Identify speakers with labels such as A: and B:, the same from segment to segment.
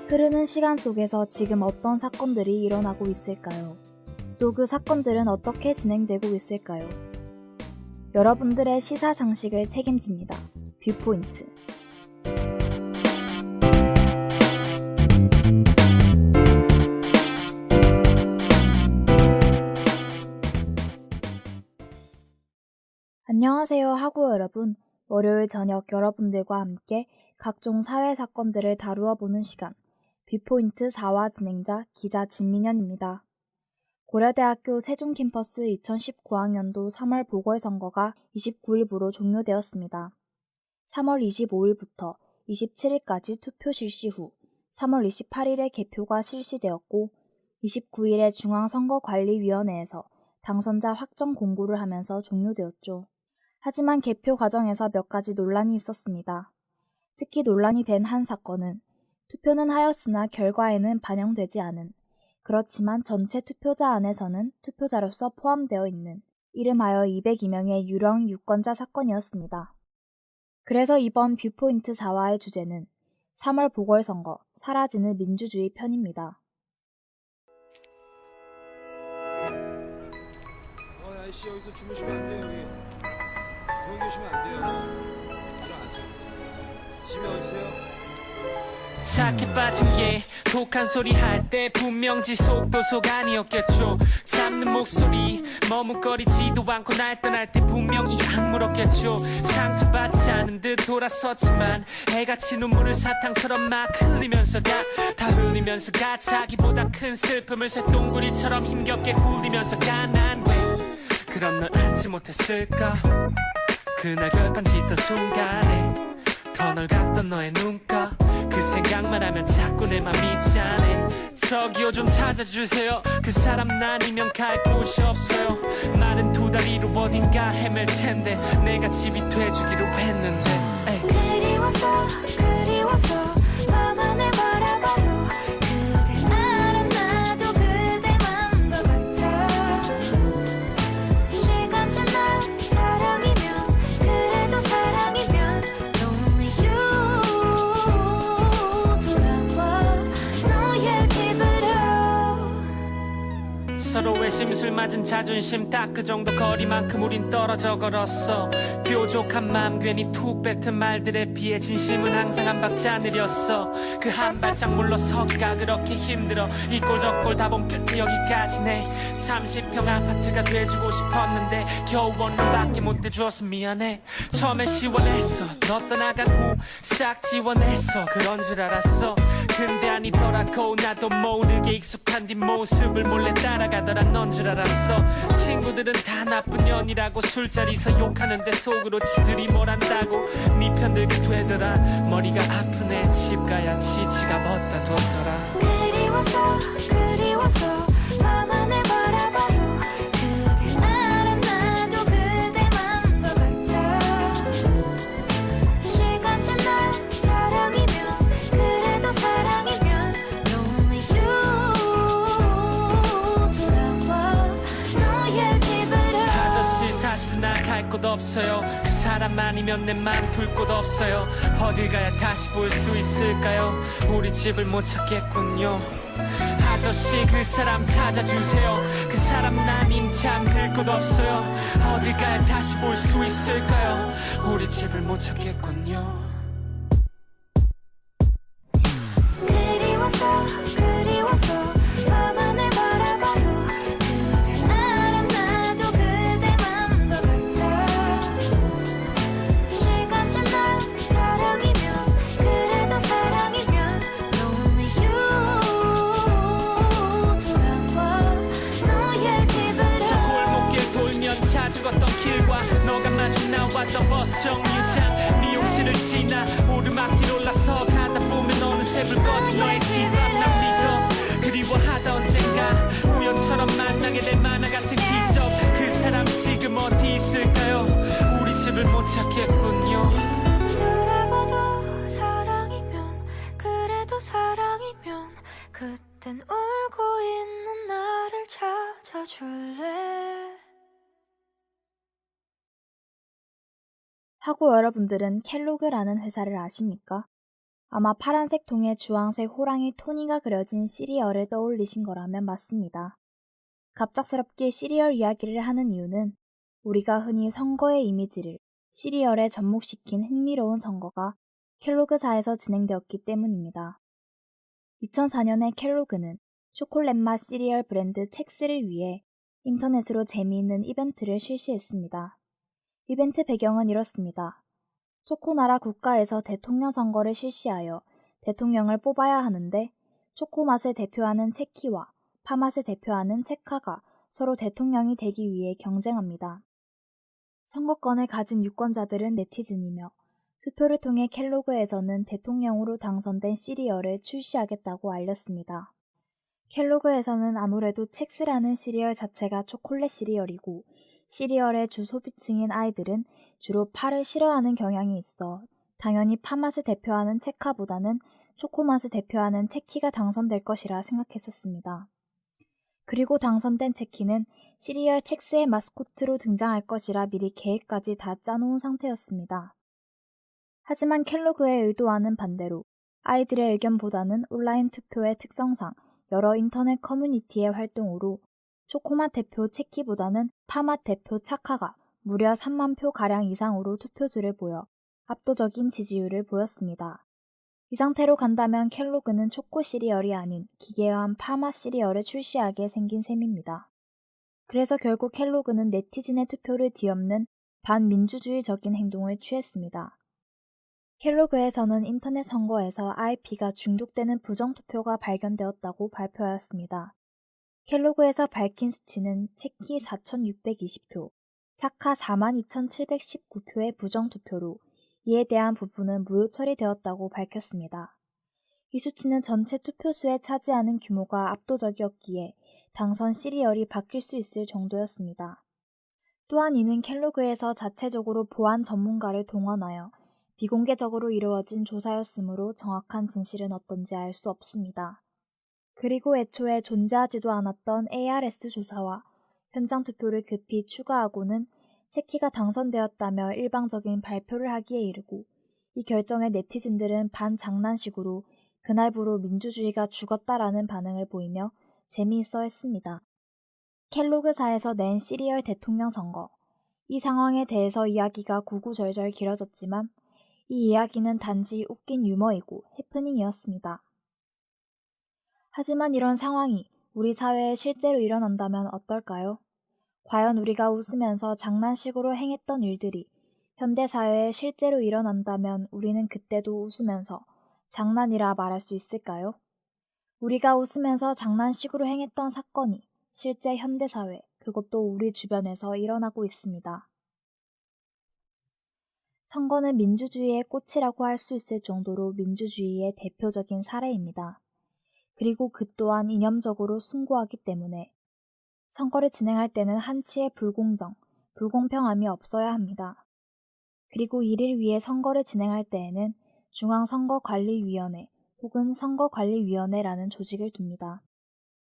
A: 흐르는 시간 속에서 지금 어떤 사건들이 일어나고 있을까요? 또 그 사건들은 어떻게 진행되고 있을까요? 여러분들의 시사상식을 책임집니다. 뷰포인트. 안녕하세요 하고 여러분. 월요일 저녁 여러분들과 함께 각종 사회 사건들을 다루어 보는 시간. 뷰포인트 4화 진행자 기자 진민현입니다. 고려대학교 세종캠퍼스 2019학년도 3월 보궐선거가 29일부로 종료되었습니다. 3월 25일부터 27일까지 투표 실시 후 3월 28일에 개표가 실시되었고 29일에 중앙선거관리위원회에서 당선자 확정 공고를 하면서 종료되었죠. 하지만 개표 과정에서 몇 가지 논란이 있었습니다. 특히 논란이 된 한 사건은 투표는 하였으나 결과에는 반영되지 않은, 그렇지만 전체 투표자 안에서는 투표자로서 포함되어 있는 이름하여 202명의 유령 유권자 사건이었습니다. 그래서 이번 뷰포인트 4화의 주제는 3월 보궐선거, 사라지는 민주주의 편입니다.
B: 아저씨 여기서 주무시면 안 돼요. 여기 계시면 안 돼요. 일어나세요. 집에 어디세요?
C: 착해 빠진 게 독한 소리 할 때 분명 지속도속 아니었겠죠. 잡는 목소리 머뭇거리지도 않고 날 떠날 때 분명 이 악물었겠죠. 상처받지 않은 듯 돌아섰지만 해같이 눈물을 사탕처럼 막 흘리면서 다 흘리면서 가. 자기보다 큰 슬픔을 쇳동그리처럼 힘겹게 굴리면서 가. 난 왜 그런 널 안지 못했을까. 그날 결판 짓던 순간에 더 널 같던 너의 눈가. 그 생각만 하면 자꾸 내 맘이 짠해. 저기요 좀 찾아주세요. 그 사람 아니면 갈 곳이 없어요. 말은 두 다리로 어딘가 헤맬 텐데 내가 집이 돼주기로 했는데. 에이.
D: 그리워서 밤하늘 바라봐도 그대 알아 나도 그대 맘과 같아. 시간 지나 사랑이면 그래도 사랑이면 Only you 돌아와 너의 집으로.
C: 서로의 심술 맞은 자존심 딱 그 정도 거리만큼 우린 떨어져 걸었어. 뾰족한 맘 괜히 툭 뱉은 말들에 비해 진심은 항상 한 박자 느렸어. 그 한 발짝 물러서기가 그렇게 힘들어. 이 꼴 저 꼴 다 본 끝에 여기까지네. 30평 아파트가 돼주고 싶었는데 겨우 원룸밖에 못 돼줘서 미안해. 처음엔 시원했어. 너 떠나간 후 싹 지워냈어. 그런 줄 알았어. 근데 아니더라고. 나도 모르게 익숙한 뒷모습을 몰래 따라가더라. 넌 줄 알았어. 친구들은 다 나쁜 년이라고 술자리에서 욕하는데 속으로 지들이 뭘 안다고 네 편들게 되더라. 머리가 아프네. 집 가야 지치가 얻다 뒀더라.
D: 그리워서 밤하늘 바라봐도 그대 알아 나도 그대 맘과 같아. 시간 지나 사랑이면 그래도 사랑이면 Only you 돌아와 너의 집으로.
C: 아저씨 사실 나 갈 곳 없어요. 그 사람 아니면 내 맘 둘 곳 없어요. 어딜 가야 다시 볼 수 있을까요? 우리 집을 못 찾겠군요. 아저씨 그 사람 찾아주세요. 그 사람 아닌 잠들 곳 없어요. 어딜 가야 다시 볼 수 있을까요? 우리 집을 못 찾겠군요.
D: 그리워서 밤하늘 바라봐도 그대 알아 나도 그대 맘과 같아. 시간 지나 사랑이면 그래도 사랑이면 Only you 돌아와 너의 집으로.
C: 저 골목길 돌면 자주 걷던 길과 너가 마중 나왔던 버스 정류장 미용실을 지나 오르막길 올라서 가다 보면 어느새 불 꺼진 너의 집 앞. 난 믿어 그리워하다 언젠가 우연처럼 만나게 될 만화 같은 기적. 그 사람 지금 어디 있을까요? 우리 집을 못 찾겠군요.
D: 돌아봐도 사랑이면 그래도 사랑이면 그땐 울고 있는 나를 찾아줄래.
A: 하고 여러분들은 켈로그라는 회사를 아십니까? 아마 파란색 통에 주황색 호랑이 토니가 그려진 시리얼을 떠올리신 거라면 맞습니다. 갑작스럽게 시리얼 이야기를 하는 이유는 우리가 흔히 선거의 이미지를 시리얼에 접목시킨 흥미로운 선거가 켈로그사에서 진행되었기 때문입니다. 2004년에 켈로그는 초콜릿 맛 시리얼 브랜드 첵스를 위해 인터넷으로 재미있는 이벤트를 실시했습니다. 이벤트 배경은 이렇습니다. 초코나라 국가에서 대통령 선거를 실시하여 대통령을 뽑아야 하는데 초코맛을 대표하는 체키와 파맛을 대표하는 체카가 서로 대통령이 되기 위해 경쟁합니다. 선거권을 가진 유권자들은 네티즌이며 투표를 통해 켈로그에서는 대통령으로 당선된 시리얼을 출시하겠다고 알렸습니다. 켈로그에서는 아무래도 첵스라는 시리얼 자체가 초콜릿 시리얼이고 시리얼의 주 소비층인 아이들은 주로 파를 싫어하는 경향이 있어 당연히 파맛을 대표하는 체카보다는 초코맛을 대표하는 체키가 당선될 것이라 생각했었습니다. 그리고 당선된 체키는 시리얼 첵스의 마스코트로 등장할 것이라 미리 계획까지 다 짜놓은 상태였습니다. 하지만 켈로그의 의도와는 반대로 아이들의 의견보다는 온라인 투표의 특성상 여러 인터넷 커뮤니티의 활동으로 초코맛 대표 체키보다는 파맛 대표 차카가 무려 3만 표가량 이상으로 투표수를 보여 압도적인 지지율을 보였습니다. 이 상태로 간다면 켈로그는 초코 시리얼이 아닌 기계화한 파맛 시리얼을 출시하게 생긴 셈입니다. 그래서 결국 켈로그는 네티즌의 투표를 뒤엎는 반민주주의적인 행동을 취했습니다. 켈로그에서는 인터넷 선거에서 IP가 중독되는 부정투표가 발견되었다고 발표하였습니다. 켈로그에서 밝힌 수치는 체키 4,620표, 차카 42,719표의 부정투표로 이에 대한 부분은 무효 처리되었다고 밝혔습니다. 이 수치는 전체 투표수에 차지하는 규모가 압도적이었기에 당선 시리얼이 바뀔 수 있을 정도였습니다. 또한 이는 켈로그에서 자체적으로 보안 전문가를 동원하여 비공개적으로 이루어진 조사였으므로 정확한 진실은 어떤지 알 수 없습니다. 그리고 애초에 존재하지도 않았던 ARS 조사와 현장 투표를 급히 추가하고는 체키가 당선되었다며 일방적인 발표를 하기에 이르고 이 결정에 네티즌들은 반장난식으로 그날부로 민주주의가 죽었다라는 반응을 보이며 재미있어 했습니다. 켈로그사에서 낸 시리얼 대통령 선거. 이 상황에 대해서 이야기가 구구절절 길어졌지만 이 이야기는 단지 웃긴 유머이고 해프닝이었습니다. 하지만 이런 상황이 우리 사회에 실제로 일어난다면 어떨까요? 과연 우리가 웃으면서 장난식으로 행했던 일들이 현대사회에 실제로 일어난다면 우리는 그때도 웃으면서 장난이라 말할 수 있을까요? 우리가 웃으면서 장난식으로 행했던 사건이 실제 현대사회, 그것도 우리 주변에서 일어나고 있습니다. 선거는 민주주의의 꽃이라고 할 수 있을 정도로 민주주의의 대표적인 사례입니다. 그리고 그 또한 이념적으로 숭고하기 때문에 선거를 진행할 때는 한치의 불공평함이 없어야 합니다. 그리고 이를 위해 선거를 진행할 때에는 중앙선거관리위원회 혹은 선거관리위원회라는 조직을 둡니다.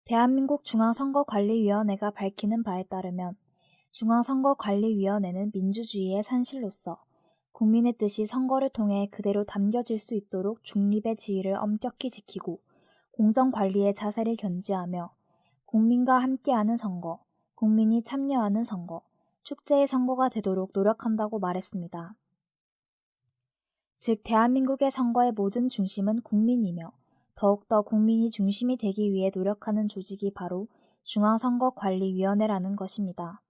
A: 대한민국 중앙선거관리위원회가 밝히는 바에 따르면 중앙선거관리위원회는 민주주의의 산실로서 국민의 뜻이 선거를 통해 그대로 담겨질 수 있도록 중립의 지위를 엄격히 지키고 공정관리의 자세를 견지하며 국민과 함께하는 선거, 국민이 참여하는 선거, 축제의 선거가 되도록 노력한다고 말했습니다. 즉, 대한민국의 선거의 모든 중심은 국민이며 더욱더 국민이 중심이 되기 위해 노력하는 조직이 바로 중앙선거관리위원회라는 것입니다.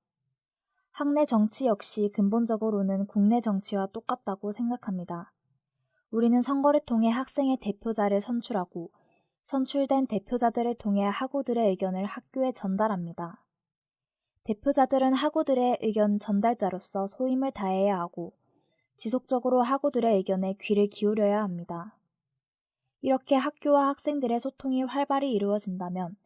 A: 학내 정치 역시 근본적으로는 국내 정치와 똑같다고 생각합니다. 우리는 선거를 통해 학생의 대표자를 선출하고 선출된 대표자들을 통해 학우들의 의견을 학교에 전달합니다. 대표자들은 학우들의 의견 전달자로서 소임을 다해야 하고 지속적으로 학우들의 의견에 귀를 기울여야 합니다. 이렇게 학교와 학생들의 소통이 활발히 이루어진다면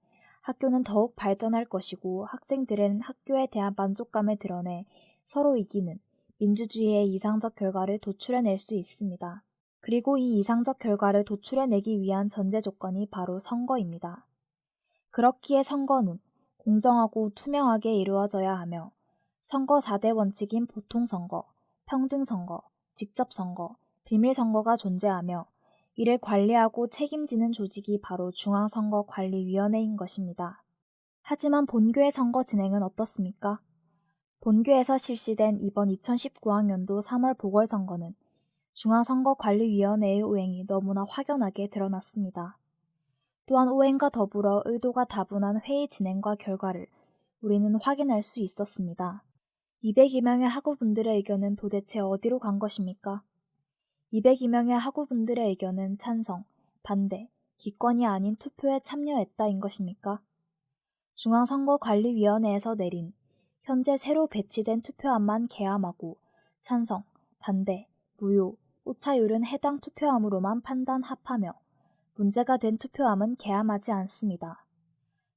A: 학교는 더욱 발전할 것이고 학생들은 학교에 대한 만족감을 드러내 서로 이기는 민주주의의 이상적 결과를 도출해낼 수 있습니다. 그리고 이 이상적 결과를 도출해내기 위한 전제 조건이 바로 선거입니다. 그렇기에 선거는 공정하고 투명하게 이루어져야 하며 선거 4대 원칙인 보통선거, 평등선거, 직접선거, 비밀선거가 존재하며 이를 관리하고 책임지는 조직이 바로 중앙선거관리위원회인 것입니다. 하지만 본교의 선거 진행은 어떻습니까? 본교에서 실시된 이번 2019학년도 3월 보궐선거는 중앙선거관리위원회의 오행이 너무나 확연하게 드러났습니다. 또한 오행과 더불어 의도가 다분한 회의 진행과 결과를 우리는 확인할 수 있었습니다. 202명의 학우분들의 의견은 도대체 어디로 간 것입니까? 202명의 학우분들의 의견은 찬성, 반대, 기권이 아닌 투표에 참여했다인 것입니까? 중앙선거관리위원회에서 내린 현재 새로 배치된 투표함만 개함하고 찬성, 반대, 무효, 오차율은 해당 투표함으로만 판단 합하며 문제가 된 투표함은 개함하지 않습니다.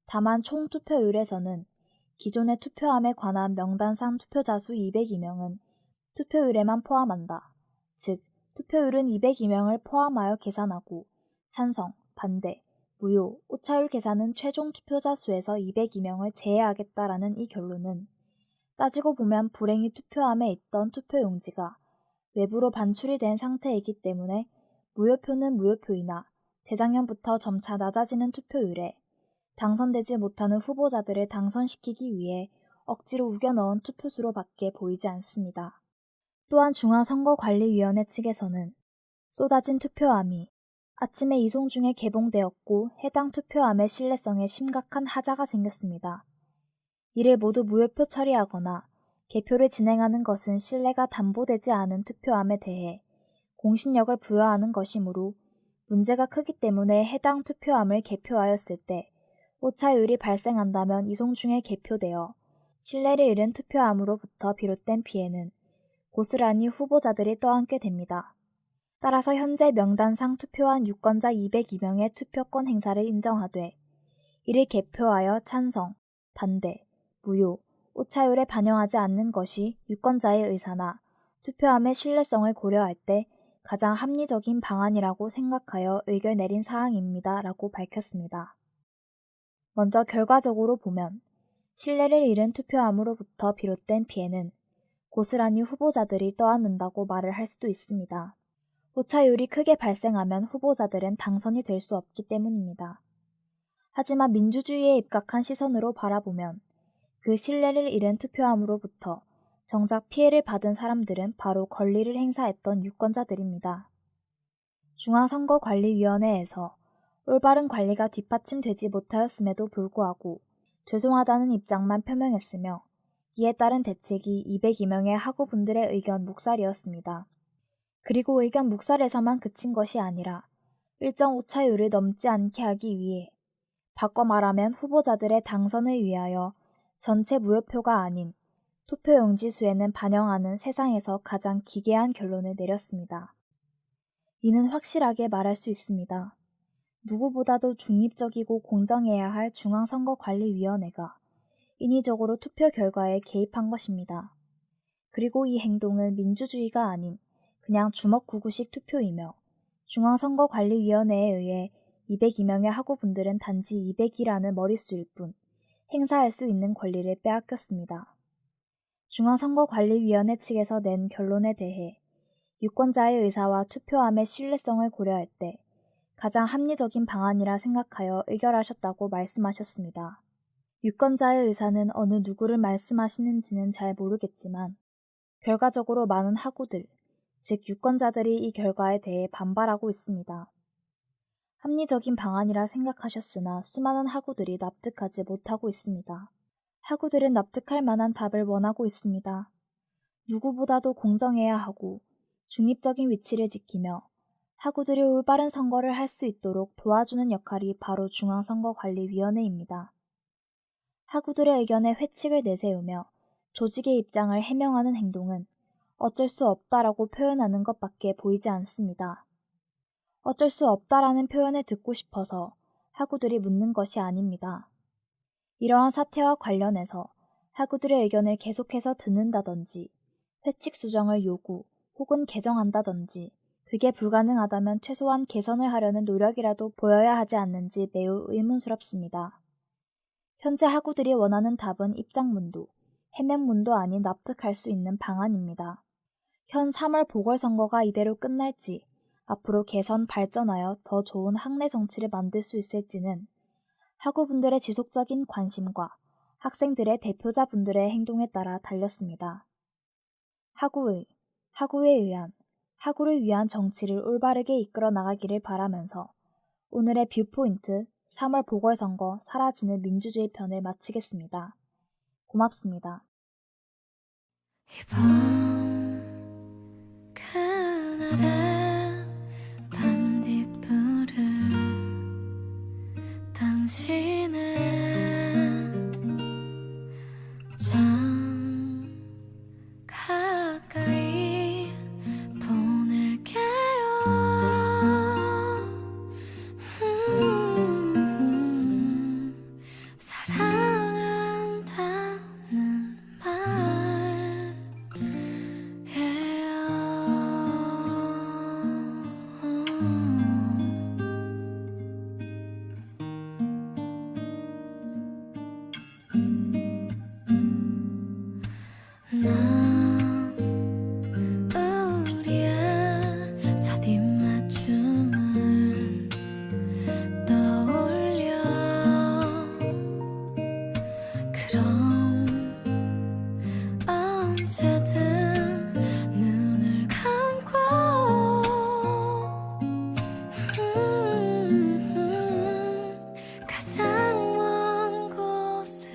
A: 다만 총 투표율에서는 기존의 투표함에 관한 명단상 투표자 수 202명은 투표율에만 포함한다. 즉, 투표율은 202명을 포함하여 계산하고 찬성, 반대, 무효, 오차율 계산은 최종 투표자 수에서 202명을 제외하겠다라는 이 결론은 따지고 보면 불행히 투표함에 있던 투표용지가 외부로 반출이 된 상태이기 때문에 무효표는 무효표이나 재작년부터 점차 낮아지는 투표율에 당선되지 못하는 후보자들을 당선시키기 위해 억지로 우겨넣은 투표수로밖에 보이지 않습니다. 또한 중앙선거관리위원회 측에서는 쏟아진 투표함이 아침에 이송 중에 개봉되었고 해당 투표함의 신뢰성에 심각한 하자가 생겼습니다. 이를 모두 무효표 처리하거나 개표를 진행하는 것은 신뢰가 담보되지 않은 투표함에 대해 공신력을 부여하는 것이므로 문제가 크기 때문에 해당 투표함을 개표하였을 때 오차율이 발생한다면 이송 중에 개표되어 신뢰를 잃은 투표함으로부터 비롯된 피해는 고스란히 후보자들이 떠안게 됩니다. 따라서 현재 명단상 투표한 유권자 202명의 투표권 행사를 인정하되 이를 개표하여 찬성, 반대, 무효, 오차율에 반영하지 않는 것이 유권자의 의사나 투표함의 신뢰성을 고려할 때 가장 합리적인 방안이라고 생각하여 의결 내린 사항입니다. 라고 밝혔습니다. 먼저 결과적으로 보면 신뢰를 잃은 투표함으로부터 비롯된 피해는 고스란히 후보자들이 떠안는다고 말을 할 수도 있습니다. 오차율이 크게 발생하면 후보자들은 당선이 될 수 없기 때문입니다. 하지만 민주주의에 입각한 시선으로 바라보면 그 신뢰를 잃은 투표함으로부터 정작 피해를 받은 사람들은 바로 권리를 행사했던 유권자들입니다. 중앙선거관리위원회에서 올바른 관리가 뒷받침되지 못하였음에도 불구하고 죄송하다는 입장만 표명했으며 이에 따른 대책이 202명의 학우분들의 의견 묵살이었습니다. 그리고 의견 묵살에서만 그친 것이 아니라 일정 오차율을 넘지 않게 하기 위해 바꿔 말하면 후보자들의 당선을 위하여 전체 무효표가 아닌 투표용지 수에는 반영하는 세상에서 가장 기괴한 결론을 내렸습니다. 이는 확실하게 말할 수 있습니다. 누구보다도 중립적이고 공정해야 할 중앙선거관리위원회가 인위적으로 투표 결과에 개입한 것입니다. 그리고 이 행동은 민주주의가 아닌 그냥 주먹구구식 투표이며 중앙선거관리위원회에 의해 202명의 학우분들은 단지 200이라는 머릿수일 뿐 행사할 수 있는 권리를 빼앗겼습니다. 중앙선거관리위원회 측에서 낸 결론에 대해 유권자의 의사와 투표함의 신뢰성을 고려할 때 가장 합리적인 방안이라 생각하여 의결하셨다고 말씀하셨습니다. 유권자의 의사는 어느 누구를 말씀하시는지는 잘 모르겠지만 결과적으로 많은 학우들, 즉 유권자들이 이 결과에 대해 반발하고 있습니다. 합리적인 방안이라 생각하셨으나 수많은 학우들이 납득하지 못하고 있습니다. 학우들은 납득할 만한 답을 원하고 있습니다. 누구보다도 공정해야 하고 중립적인 위치를 지키며 학우들이 올바른 선거를 할 수 있도록 도와주는 역할이 바로 중앙선거관리위원회입니다. 학우들의 의견에 회칙을 내세우며 조직의 입장을 해명하는 행동은 어쩔 수 없다라고 표현하는 것밖에 보이지 않습니다. 어쩔 수 없다라는 표현을 듣고 싶어서 학우들이 묻는 것이 아닙니다. 이러한 사태와 관련해서 학우들의 의견을 계속해서 듣는다든지 회칙 수정을 요구 혹은 개정한다든지 그게 불가능하다면 최소한 개선을 하려는 노력이라도 보여야 하지 않는지 매우 의문스럽습니다. 현재 학우들이 원하는 답은 입장문도 해명문도 아닌 납득할 수 있는 방안입니다. 현 3월 보궐선거가 이대로 끝날지 앞으로 개선 발전하여 더 좋은 학내 정치를 만들 수 있을지는 학우분들의 지속적인 관심과 학생들의 대표자분들의 행동에 따라 달렸습니다. 학우를 위한 정치를 올바르게 이끌어 나가기를 바라면서 오늘의 뷰포인트 3월 보궐선거 사라지는 민주주의 편을 마치겠습니다. 고맙습니다.
D: 이밤 그날의 반딧불을 당신은 참 가까이 보낼게요. 사랑한다는 난 우리의 첫 입맞춤을 떠올려 그럼 언제든 눈을 감고 가장 먼 곳으로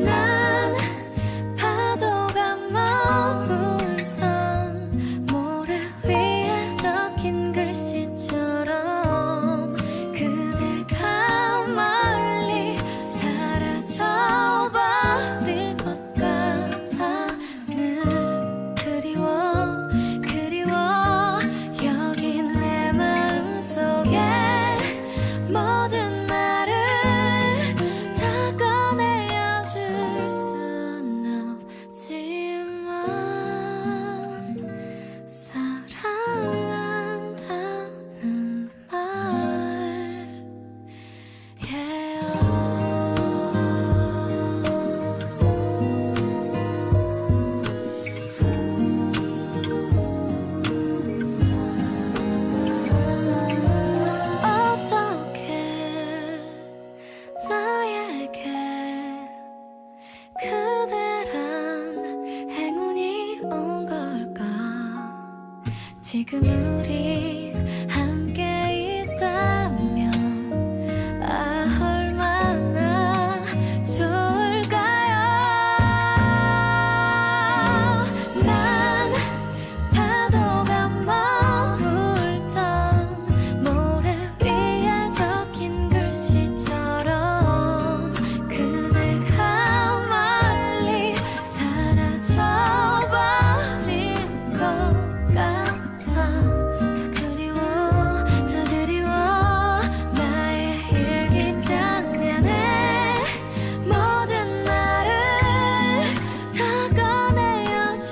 D: 난 파도가 머물던 모래 위에 적힌 글씨처럼 그대가 멀리 사라져버릴 것 같아. 늘 그리워 여기 내 마음속에 모든 말을 다 꺼내어 줄 순 없지만 사랑한다는 어떻게 나에게 그대란 행운이 온 걸까. 지금 우리 함께 있다면 얼마나 좋을까요. 난 파도가 머물던 모래 위에 적힌 글씨처럼 그대가 멀리 사라져버릴 것 같아. 더 그리워 나의 일기장면에 모든 말을 다 꺼내어 줄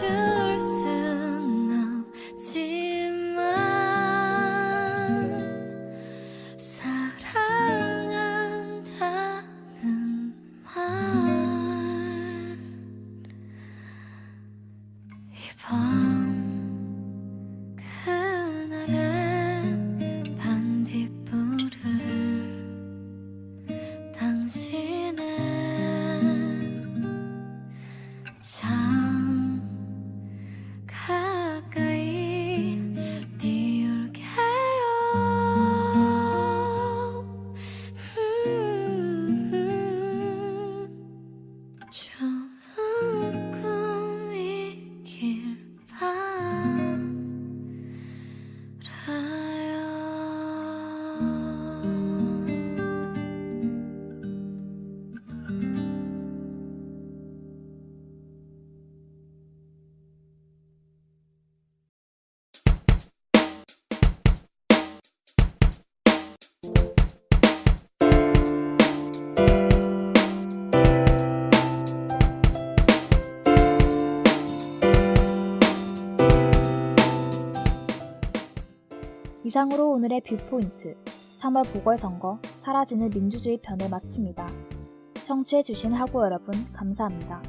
D: 순 없지만 사랑한다는 이밤 그날의 반딧불을 당신은 참 가까이 띄울게요. 좋은 꿈이길
A: 이상으로 오늘의 뷰포인트 3월 보궐선거 사라지는 민주주의 편을 마칩니다. 청취해주신 학우 여러분 감사합니다.